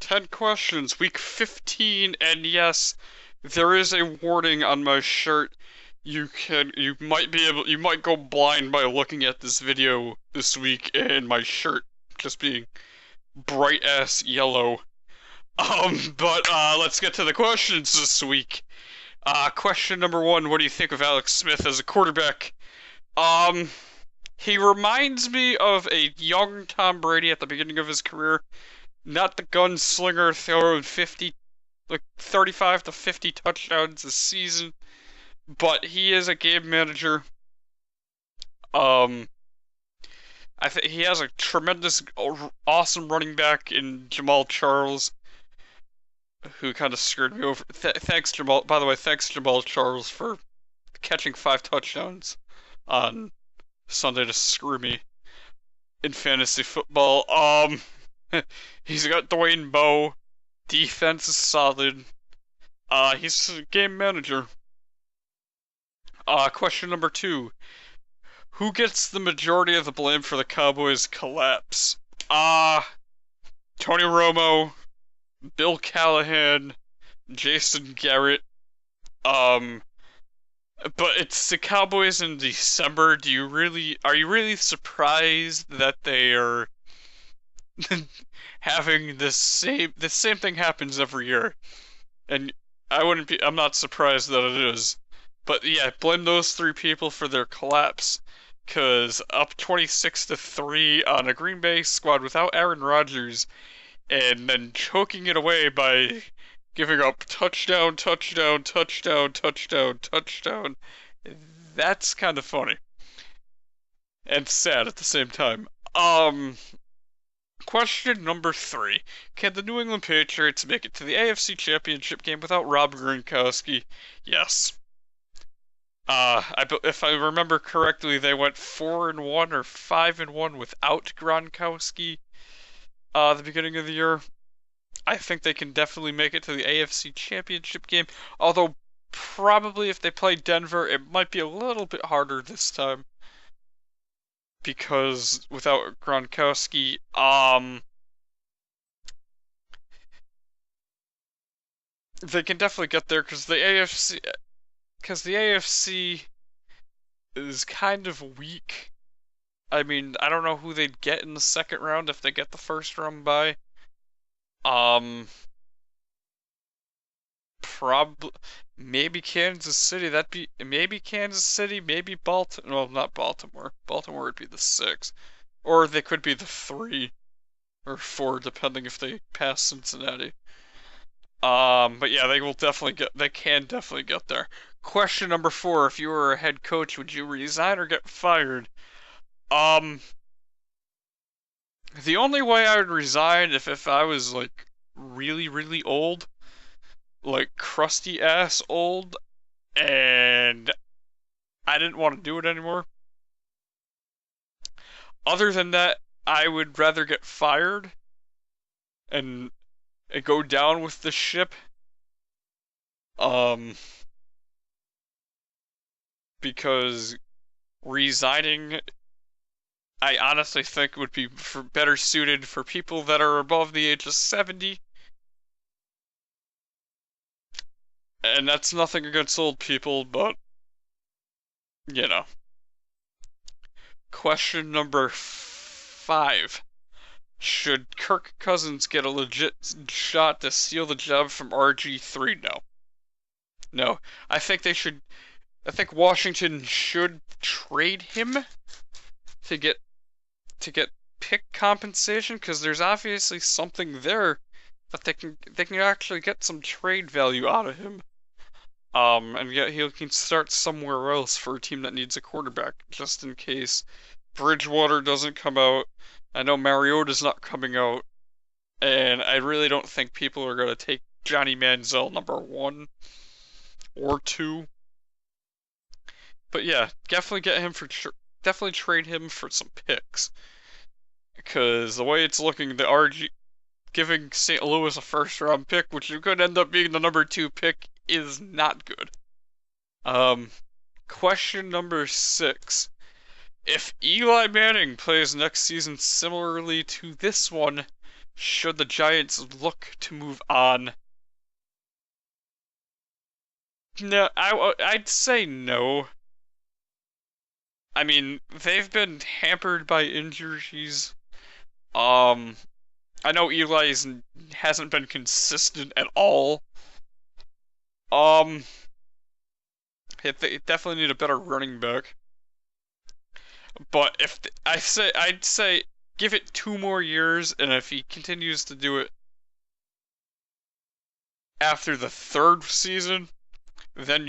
10 questions, week 15, and yes, there is a warning on my shirt. You might go blind by looking at this video this week and my shirt just being bright-ass yellow. Let's get to the questions this week. Question number 1, what do you think of Alex Smith as a quarterback? He reminds me of a young Tom Brady at the beginning of his career. Not the gunslinger throwing 35 to 50 touchdowns a season, but he is a game manager. I think he has a tremendous, awesome running back in Jamal Charles, who kind of screwed me over. Thanks, Jamal. By the way, thanks, Jamal Charles, for catching 5 touchdowns on Sunday to screw me in fantasy football. He's got Dwayne Bowe. Defense is solid. He's a game manager. Question number 2. Who gets the majority of the blame for the Cowboys' collapse? Tony Romo, Bill Callahan, Jason Garrett. But it's the Cowboys in December. Are you really surprised that they are having the same thing happens every year? And I'm not surprised that it is. But yeah, blame those 3 people for their collapse. 'Cause up 26-3 on a Green Bay squad without Aaron Rodgers, and then choking it away by giving up touchdown, touchdown, touchdown, touchdown, touchdown. That's kind of funny. And sad at the same time. Question number 3. Can the New England Patriots make it to the AFC Championship Game without Rob Gronkowski? Yes. If I remember correctly, they went 4-1 or 5-1 without Gronkowski, the beginning of the year. I think they can definitely make it to the AFC Championship Game, although probably if they play Denver, it might be a little bit harder this time. Because without Gronkowski, they can definitely get there because the AFC is kind of weak. I mean, I don't know who they'd get in the second round if they get the first round bye. Maybe Kansas City. Maybe Kansas City, maybe Baltimore. Well, not Baltimore. Baltimore would be the 6. Or they could be the 3 or 4, depending if they pass Cincinnati. But yeah, they can definitely get there. Question number 4, if you were a head coach, would you resign or get fired? The only way I would resign if I was like really, really old, like crusty ass old, and I didn't want to do it anymore. Other than that, I would rather get fired and go down with the ship. Because resigning, I honestly think would be better suited for people that are above the age of 70. And that's nothing against old people, but, you know. Question number 5. Should Kirk Cousins get a legit shot to steal the job from RG3? No. No. I think Washington should trade him to get pick compensation, because there's obviously something there that they can actually get some trade value out of him. And yet he can start somewhere else for a team that needs a quarterback, just in case Bridgewater doesn't come out. I know Mariota's not coming out, and I really don't think people are going to take Johnny Manziel number 1 or 2. But yeah, definitely definitely trade him for some picks. Because the way it's looking, giving St. Louis a first-round pick, which could end up being the number 2 pick, is not good. Question number 6. If Eli Manning plays next season similarly to this one, should the Giants look to move on? No, I'd say no. I mean, they've been hampered by injuries. Um, I know hasn't been consistent at all. Um, they definitely need a better running back. But if I'd say give it 2 more years, and if he continues to do it after the third season, then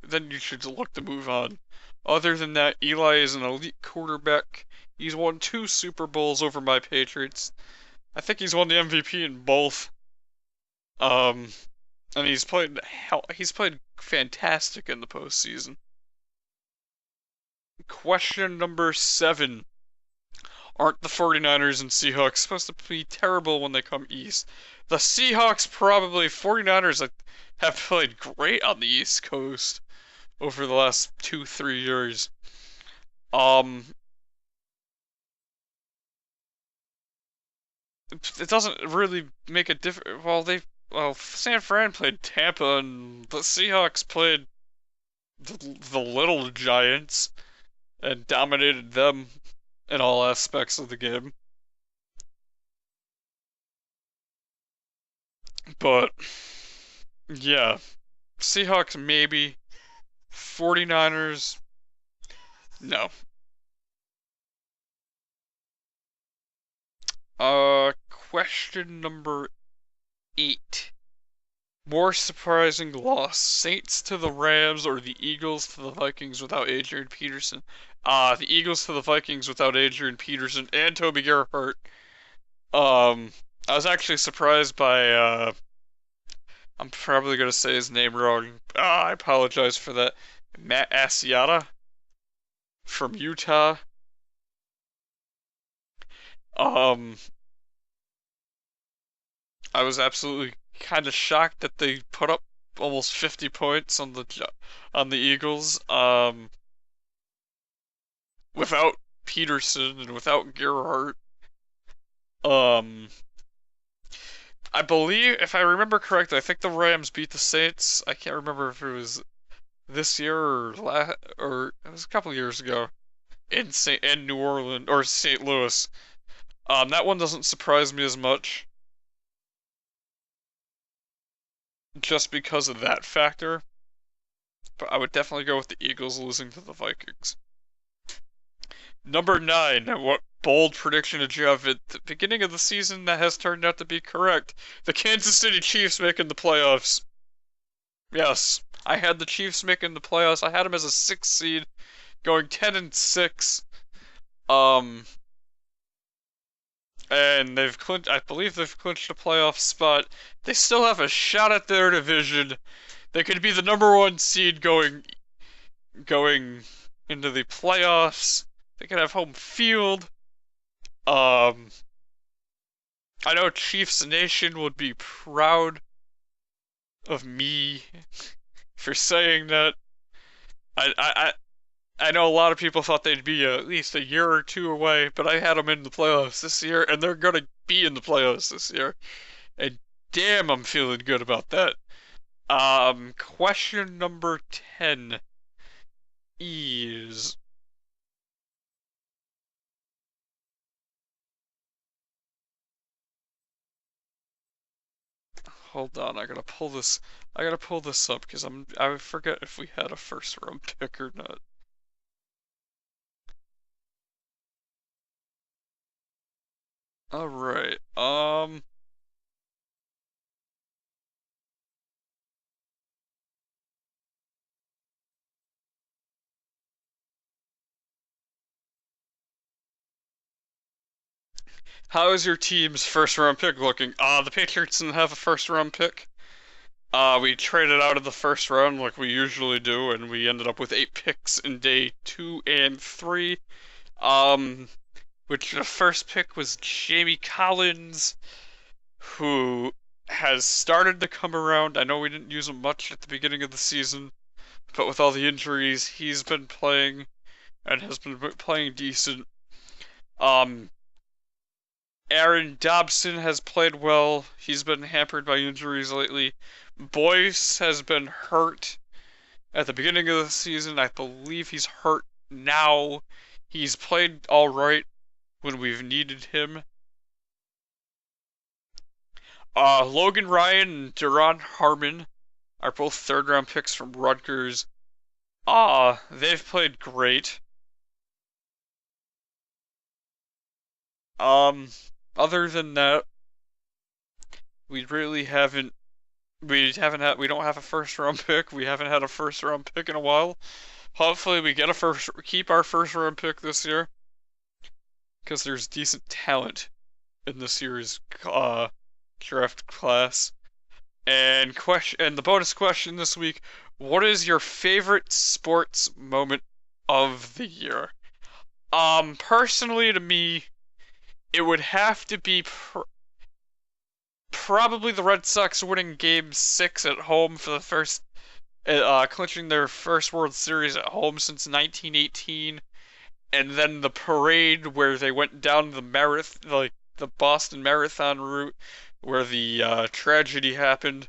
then you should look to move on. Other than that, Eli is an elite quarterback. He's won 2 Super Bowls over my Patriots. I think he's won the MVP in both. Um, and he's played fantastic in the postseason. Question number 7. Aren't the 49ers and Seahawks supposed to be terrible when they come east? The Seahawks 49ers have played great on the East Coast over the last 2-3 years. It doesn't really make a difference. San Fran played Tampa, and the Seahawks played the Little Giants and dominated them in all aspects of the game. But yeah, Seahawks maybe, 49ers no. Question number 8. More surprising loss, Saints to the Rams or the Eagles to the Vikings without Adrian Peterson? The Eagles to the Vikings without Adrian Peterson and Toby Gerhart. I was actually surprised by, I'm probably gonna say his name wrong. I apologize for that. Matt Asiata from Utah. Um, I was absolutely kind of shocked that they put up almost 50 points on the Eagles. Without Peterson and without Gerhart. I believe, if I remember correctly, I think the Rams beat the Saints. I can't remember if it was this year or it was a couple years ago in New Orleans or St. Louis. That one doesn't surprise me as much, just because of that factor. But I would definitely go with the Eagles losing to the Vikings. Number 9. What bold prediction did you have at the beginning of the season that has turned out to be correct? The Kansas City Chiefs making the playoffs. Yes, I had the Chiefs making the playoffs. I had them as a 6th seed, going 10-6. And I believe they've clinched a playoff spot. They still have a shot at their division. They could be the number 1 seed going into the playoffs. They could have home field. I know Chiefs Nation would be proud of me for saying that. I know a lot of people thought they'd be at least a year or 2 away, but I had them in the playoffs this year, and they're gonna be in the playoffs this year. And damn, I'm feeling good about that. Question number 10 is... Hold on, I gotta pull this up because I forget if we had a first round pick or not. Alright, how is your team's first round pick looking? The Patriots didn't have a first round pick. We traded out of the first round like we usually do, and we ended up with 8 picks in day 2 and 3. Which the first pick was Jamie Collins, who has started to come around. I know we didn't use him much at the beginning of the season, but with all the injuries, he's been playing and has been playing decent. Um, Aaron Dobson has played well. He's been hampered by injuries lately. Boyce has been hurt at the beginning of the season. I believe he's hurt now. He's played all right when we've needed him. Logan Ryan and Duron Harmon are both third-round picks from Rutgers. They've played great. Other than that, we really haven't. We don't have a first round pick. We haven't had a first round pick in a while. Hopefully we get keep our first round pick this year, because there's decent talent in this year's draft class. And the bonus question this week: what is your favorite sports moment of the year? Personally, to me, it would have to be probably the Red Sox winning Game 6 at home for the first, clinching their first World Series at home since 1918, and then the parade where they went down the the Boston Marathon route, where the tragedy happened.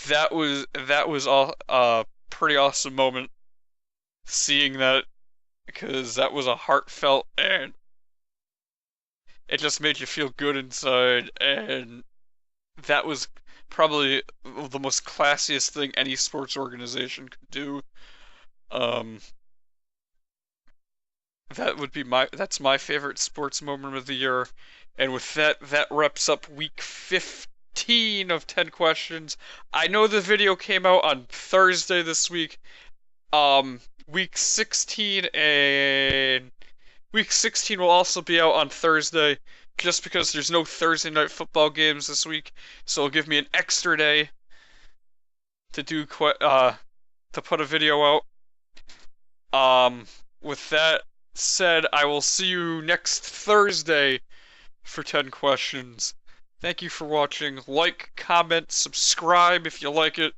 That was all pretty awesome moment. Seeing that, because that was a heartfelt, and it just made you feel good inside, and that was probably the most classiest thing any sports organization could do. That's my favorite sports moment of the year. And with that wraps up week 15 of 10 questions. I know the video came out on Thursday this week. Week 16 will also be out on Thursday, just because there's no Thursday night football games this week, so it'll give me an extra day to put a video out. With that said, I will see you next Thursday for 10 questions. Thank you for watching. Like, comment, subscribe if you like it.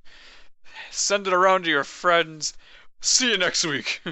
Send it around to your friends. See you next week.